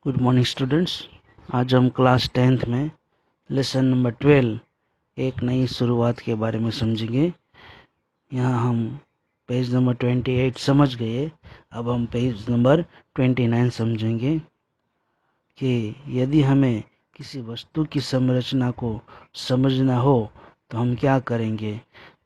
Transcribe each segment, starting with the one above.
Good morning students. आज हम class 10th में लेसन नंबर 12 एक नई शुरुआत के बारे में समझेंगे। यहाँ हम पेज नंबर 28 समझ गए। अब हम पेज नंबर 29 समझेंगे कि यदि हमें किसी वस्तु की संरचना को समझना हो तो हम क्या करेंगे।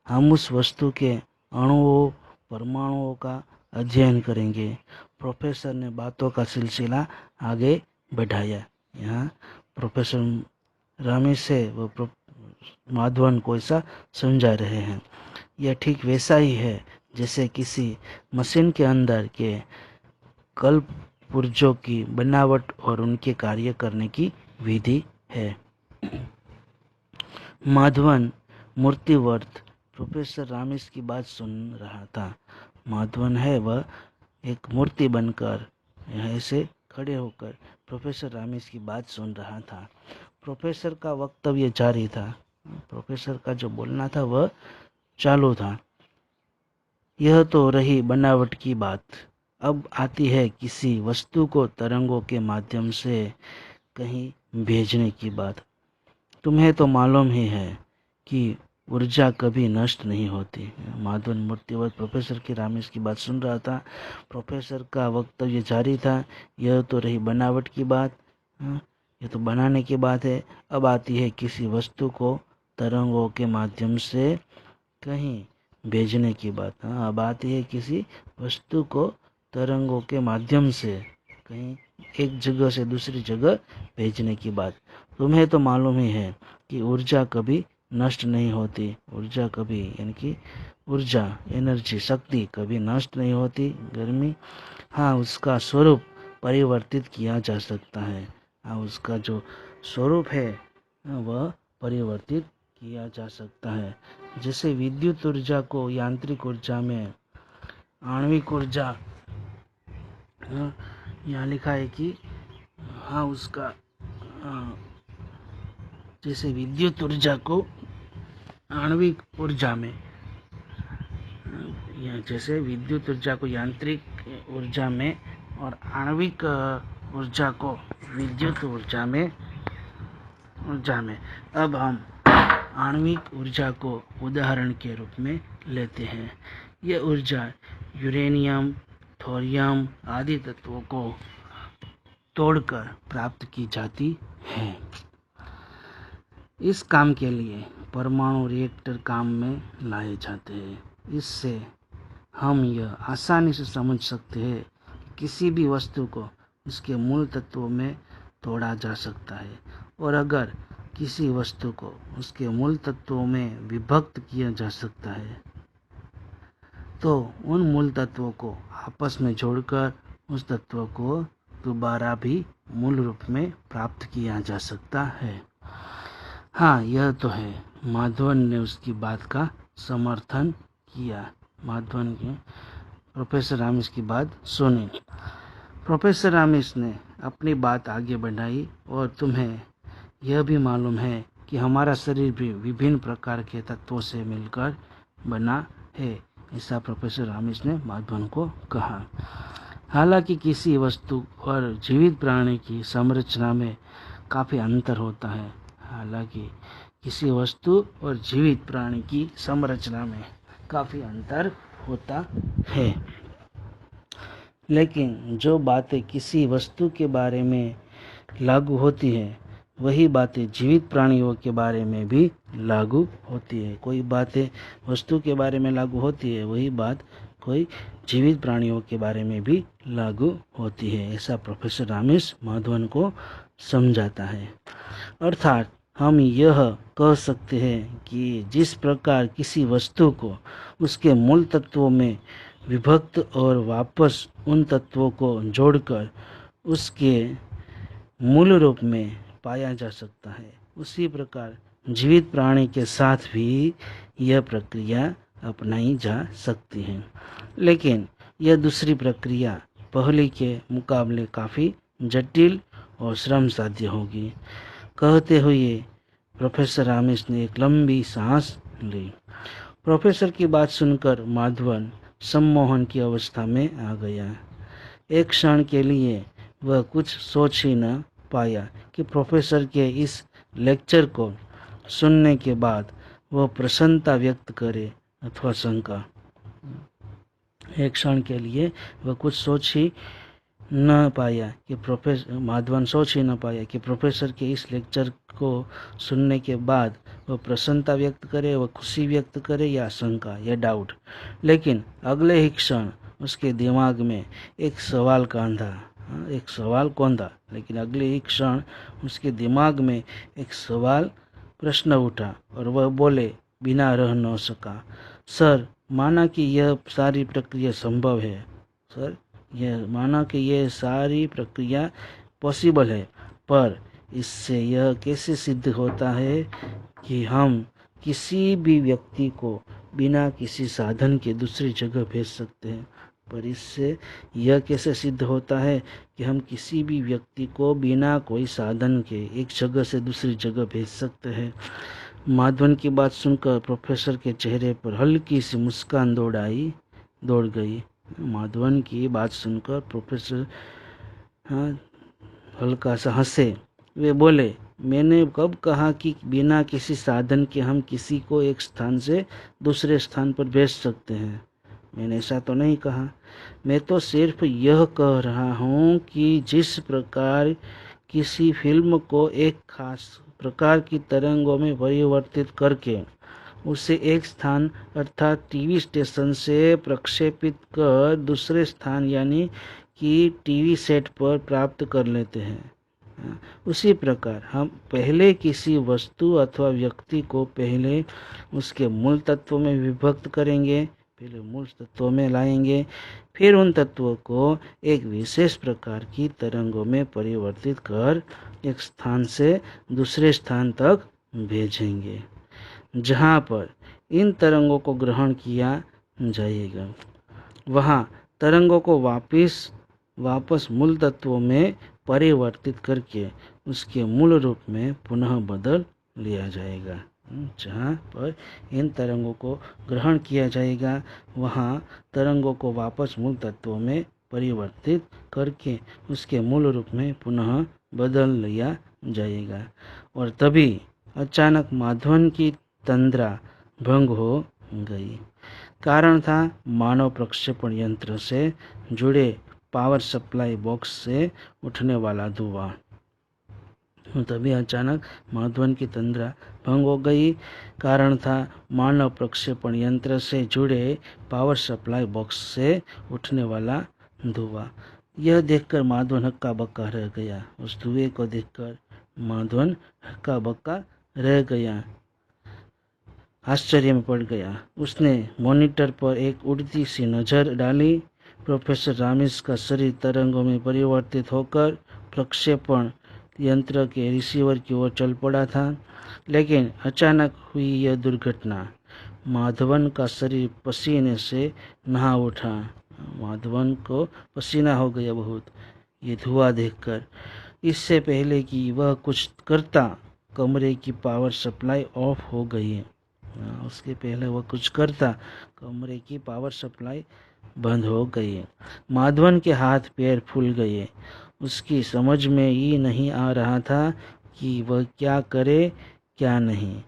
हम उस वस्तु के अणुओं परमाणुओं का अध्ययन करेंगे। प्रोफेसर ने बातों का सिलसिला आगे बढ़ाया। यहाँ प्रोफेसर रमेश है वो माधवन को ऐसा समझा रहे हैं। यह ठीक वैसा ही है जैसे किसी मशीन के अंदर के कल्प पुर्जों की बनावट और उनके कार्य करने की विधि है। माधवन मूर्तिवर्त प्रोफेसर रामेश की बात सुन रहा था। माधवन है वह एक मूर्ति बनकर ऐसे खड़े होकर प्रोफेसर रामेश की बात सुन रहा था। प्रोफेसर का वक्तव्य जारी था। प्रोफेसर का जो बोलना था वह चालू था। यह तो रही बनावट की बात। अब आती है किसी वस्तु को तरंगों के माध्यम से कहीं भेजने की बात। तुम्हें तो मालूम ही है कि ऊर्जा कभी नष्ट नहीं होती। माधवन मूर्तिवत प्रोफेसर की रामेश की बात सुन रहा था। प्रोफेसर का वक्तव्य जारी था। यह तो रही बनावट की बात। यह तो बनाने की बात है। अब आती है किसी वस्तु को तरंगों के माध्यम से कहीं भेजने की बात। अब आती है किसी वस्तु को तरंगों के माध्यम से कहीं एक जगह से दूसरी जगह भेजने की बात। तुम्हें तो मालूम ही है कि ऊर्जा कभी नष्ट नहीं होती। ऊर्जा कभी यानी कि ऊर्जा एनर्जी शक्ति कभी नष्ट नहीं होती। गर्मी हाँ उसका स्वरूप परिवर्तित किया जा सकता है। हाँ उसका जो स्वरूप है वह परिवर्तित किया जा सकता है। जैसे विद्युत ऊर्जा को यांत्रिक ऊर्जा में आणविक ऊर्जा यहाँ लिखा है कि हाँ उसका जैसे विद्युत ऊर्जा को आणविक ऊर्जा में जैसे विद्युत ऊर्जा को यांत्रिक ऊर्जा में और आणविक ऊर्जा को विद्युत ऊर्जा में अब हम आणविक ऊर्जा को उदाहरण के रूप में लेते हैं। यह ऊर्जा यूरेनियम थोरियम आदि तत्वों को तोड़कर प्राप्त की जाती है। इस काम के लिए परमाणु रिएक्टर काम में लाए जाते हैं। इससे हम यह आसानी से समझ सकते हैं कि किसी भी वस्तु को उसके मूल तत्वों में तोड़ा जा सकता है और अगर किसी वस्तु को उसके मूल तत्वों में विभक्त किया जा सकता है तो उन मूल तत्वों को आपस में जोड़कर उस तत्व को दोबारा भी मूल रूप में प्राप्त किया जा सकता है। हाँ यह तो है। माधवन ने उसकी बात का समर्थन किया। माधवन ने प्रोफेसर रामेश की बात सुनी। प्रोफेसर रामेश ने अपनी बात आगे बढ़ाई और तुम्हें यह भी मालूम है कि हमारा शरीर भी विभिन्न प्रकार के तत्वों से मिलकर बना है। ऐसा प्रोफेसर रामेश ने माधवन को कहा। हालांकि किसी वस्तु और जीवित प्राणी की संरचना में काफ़ी अंतर होता है। हालांकि किसी वस्तु और जीवित प्राणी की संरचना में काफ़ी अंतर होता है, लेकिन जो बातें किसी वस्तु के बारे में लागू होती है वही बातें जीवित प्राणियों के बारे में भी लागू होती है। कोई बातें वस्तु के बारे में लागू होती है वही बात कोई जीवित प्राणियों के बारे में भी लागू होती है। ऐसा प्रोफेसर रामेश माधवन को समझाता है। अर्थात हम यह कह सकते हैं कि जिस प्रकार किसी वस्तु को उसके मूल तत्वों में विभक्त और वापस उन तत्वों को जोड़कर उसके मूल रूप में पाया जा सकता है, उसी प्रकार जीवित प्राणी के साथ भी यह प्रक्रिया अपनाई जा सकती है। लेकिन यह दूसरी प्रक्रिया पहले के मुकाबले काफ़ी जटिल और श्रम साध्य होगी। कहते हुए प्रोफेसर रामेश ने एक लंबी सांस ली। प्रोफेसर की बात सुनकर माधवन सम्मोहन की अवस्था में आ गया। एक क्षण के लिए वह कुछ सोच ही न पाया कि प्रोफेसर के इस लेक्चर को सुनने के बाद वह प्रसन्नता व्यक्त करे अथवा शंका। एक क्षण के लिए वह कुछ सोच ही न पाया कि प्रोफेसर के इस लेक्चर को सुनने के बाद वह प्रसन्नता व्यक्त करे, वह खुशी व्यक्त करे या शंका या डाउट। लेकिन अगले ही क्षण उसके दिमाग में एक सवाल कौंधा, लेकिन अगले ही क्षण उसके दिमाग में एक सवाल प्रश्न उठा और वह बोले बिना रह न सका, सर माना कि यह सारी प्रक्रिया संभव है, सर यह माना कि यह सारी प्रक्रिया पॉसिबल है, पर इससे यह कैसे सिद्ध होता है कि हम किसी भी व्यक्ति को बिना किसी साधन के दूसरी जगह भेज सकते हैं। पर इससे यह कैसे सिद्ध होता है कि हम किसी भी व्यक्ति को बिना कोई साधन के एक जगह से दूसरी जगह भेज सकते हैं। माधवन की बात सुनकर प्रोफेसर के चेहरे पर हल्की सी मुस्कान दौड़ गई। माधवन की बात सुनकर प्रोफेसर हल्का सा हंसे। वे बोले, मैंने कब कहा कि बिना किसी साधन के हम किसी को एक स्थान से दूसरे स्थान पर भेज सकते हैं? मैंने ऐसा तो नहीं कहा। मैं तो सिर्फ यह कह रहा हूँ कि जिस प्रकार किसी फिल्म को एक खास प्रकार की तरंगों में परिवर्तित करके उसे एक स्थान अर्थात टीवी स्टेशन से प्रक्षेपित कर दूसरे स्थान यानी कि टीवी सेट पर प्राप्त कर लेते हैं, उसी प्रकार हम पहले किसी वस्तु अथवा व्यक्ति को पहले उसके मूल तत्वों में विभक्त करेंगे, पहले मूल तत्वों में लाएंगे, फिर उन तत्वों को एक विशेष प्रकार की तरंगों में परिवर्तित कर एक स्थान से दूसरे स्थान तक भेजेंगे, जहाँ पर इन तरंगों को ग्रहण किया जाएगा। वहाँ तरंगों को वापस मूल तत्वों में परिवर्तित करके उसके मूल रूप में पुनः बदल लिया जाएगा। जहाँ पर इन तरंगों को ग्रहण किया जाएगा वहाँ तरंगों को वापस मूल तत्वों में परिवर्तित करके उसके मूल रूप में पुनः बदल लिया जाएगा। और तभी अचानक माधवन की तंद्रा भंग हो गई। कारण था मानव प्रक्षेपण यंत्र से जुड़े पावर सप्लाई बॉक्स से उठने वाला धुआं। तभी अचानक माधवन की तंद्रा भंग हो गई। कारण था मानव प्रक्षेपण यंत्र से जुड़े पावर सप्लाई बॉक्स से उठने वाला धुआं। यह देखकर माधवन हक्का बक्का रह गया। उस धुएं को देखकर माधवन हक्का बक्का रह गया, आश्चर्य में पड़ गया। उसने मॉनिटर पर एक उड़ती सी नजर डाली। प्रोफेसर रामिस का शरीर तरंगों में परिवर्तित होकर प्रक्षेपण यंत्र के रिसीवर की ओर चल पड़ा था। लेकिन अचानक हुई यह दुर्घटना। माधवन का शरीर पसीने से नहा उठा। माधवन को पसीना हो गया बहुत ये धुआं देखकर। इससे पहले कि वह कुछ करता कमरे की पावर सप्लाई ऑफ हो गई। उसके पहले वह कुछ करता कमरे की पावर सप्लाई बंद हो गई। माधवन के हाथ पैर फूल गए। उसकी समझ में ही नहीं आ रहा था कि वह क्या करे क्या नहीं।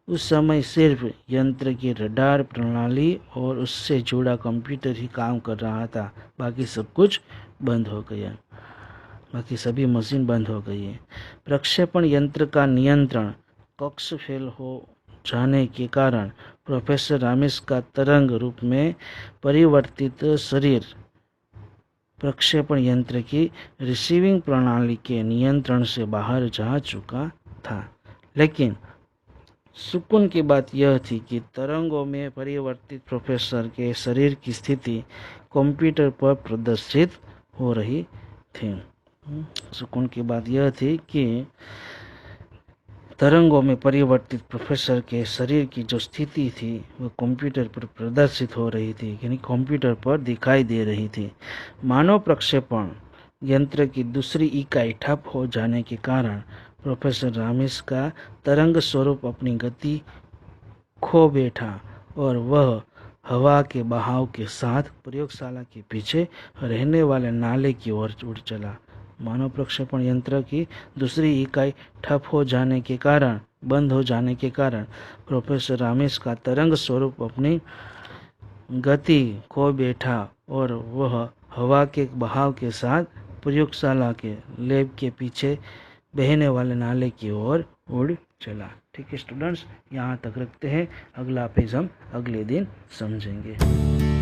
उस समय सिर्फ यंत्र की रडार प्रणाली और उससे जुड़ा कंप्यूटर ही काम कर रहा था। बाकी सब कुछ बंद हो गया। बाकी सभी मशीन बंद हो गई है। प्रक्षेपण यंत्र का नियंत्रण कक्ष फेल हो जाने के कारण प्रोफेसर रामिस का तरंग रूप में परिवर्तित शरीर प्रक्षेपण यंत्र की रिसीविंग प्रणाली के नियंत्रण से बाहर जा चुका था। लेकिन सुकून की बात यह थी कि तरंगों में परिवर्तित प्रोफेसर के शरीर की स्थिति कंप्यूटर पर प्रदर्शित हो रही थी। सुकून की बात यह थी कि तरंगों में परिवर्तित प्रोफेसर के शरीर की जो स्थिति थी वह कंप्यूटर पर प्रदर्शित हो रही थी, यानी कंप्यूटर पर दिखाई दे रही थी। मानव प्रक्षेपण यंत्र की दूसरी इकाई ठप हो जाने के कारण प्रोफेसर रामिस का तरंग स्वरूप अपनी गति खो बैठा और वह हवा के बहाव के साथ प्रयोगशाला के पीछे रहने वाले नाले की ओर उड़ चला। मानव प्रक्षेपण यंत्र की दूसरी इकाई ठप हो जाने के कारण बंद हो जाने के कारण प्रोफेसर रामिस का तरंग स्वरूप अपनी गति खो बैठा और वह हवा के बहाव के साथ प्रयोगशाला के लैब के पीछे बहने वाले नाले की ओर उड़ चला। ठीक है स्टूडेंट्स, यहाँ तक रखते हैं। अगला पेज हम अगले दिन समझेंगे।